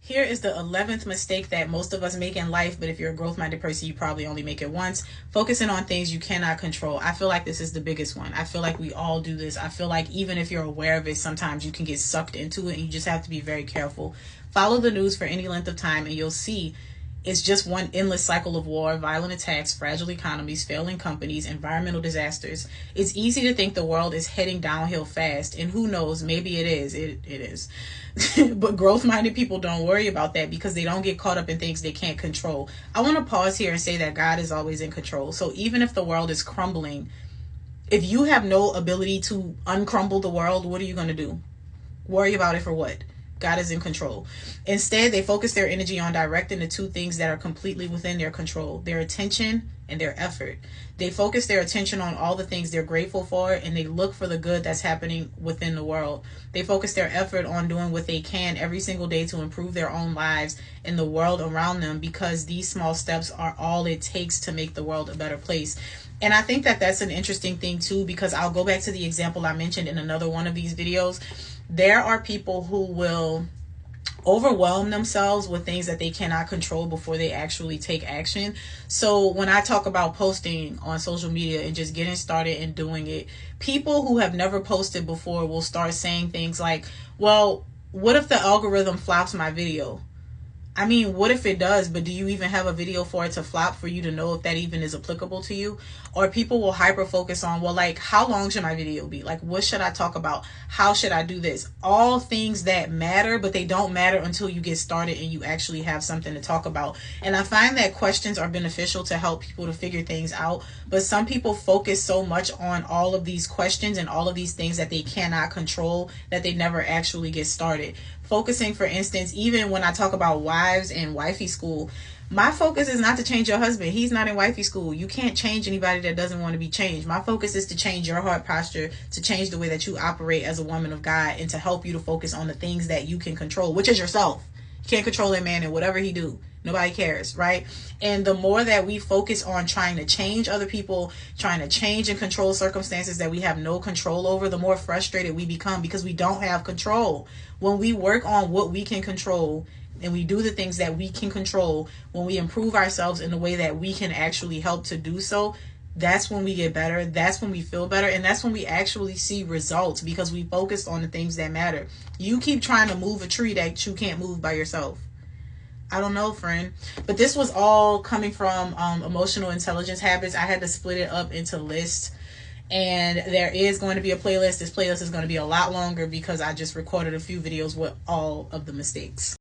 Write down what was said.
Here is the 11th mistake that most of us make in life, but if you're a growth-minded person, you probably only make it once. Focusing on things you cannot control. I feel like this is the biggest one. I feel like we all do this. I feel like even if you're aware of it, sometimes you can get sucked into it, and you just have to be very careful. Follow the news for any length of time, and you'll see it's just one endless cycle of war, violent attacks, fragile economies, failing companies, environmental disasters. It's easy to think the world is heading downhill fast, and who knows, maybe it is. It is. But growth-minded people don't worry about that because they don't get caught up in things they can't control. I want to pause here and say that God is always in control. So even if the world is crumbling, if you have no ability to uncrumble the world, what are you going to do? Worry about it for what? God is in control. Instead, they focus their energy on directing the two things that are completely within their control: their attention and their effort. They focus their attention on all the things they're grateful for, and they look for the good that's happening within the world. They focus their effort on doing what they can every single day to improve their own lives and the world around them, because these small steps are all it takes to make the world a better place. And I think that that's an interesting thing too, because I'll go back to the example I mentioned in another one of these videos. There are people who will overwhelm themselves with things that they cannot control before they actually take action. So when I talk about posting on social media and just getting started and doing it, people who have never posted before will start saying things like, well, what if the algorithm flops my video? I mean, what if it does, but do you even have a video for it to flop for you to know if that even is applicable to you? Or people will hyper focus on, well, like, how long should my video be? Like, what should I talk about? How should I do this? All things that matter, but they don't matter until you get started and you actually have something to talk about. And I find that questions are beneficial to help people to figure things out. But some people focus so much on all of these questions and all of these things that they cannot control that they never actually get started. Focusing, for instance, even when I talk about wives and wifey school, my focus is not to change your husband. He's not in wifey school. You can't change anybody that doesn't want to be changed. My focus is to change your heart posture, to change the way that you operate as a woman of God, and to help you to focus on the things that you can control, which is yourself. You can't control that man and whatever he do. Nobody cares, right? And the more that we focus on trying to change other people, trying to change and control circumstances that we have no control over, the more frustrated we become because we don't have control. When we work on what we can control and we do the things that we can control, when we improve ourselves in the way that we can actually help to do so, that's when we get better. That's when we feel better. And that's when we actually see results, because we focus on the things that matter. You keep trying to move a tree that you can't move by yourself. I don't know, friend. But this was all coming from emotional intelligence habits. I had to split it up into lists. And there is going to be a playlist. This playlist is going to be a lot longer because I just recorded a few videos with all of the mistakes.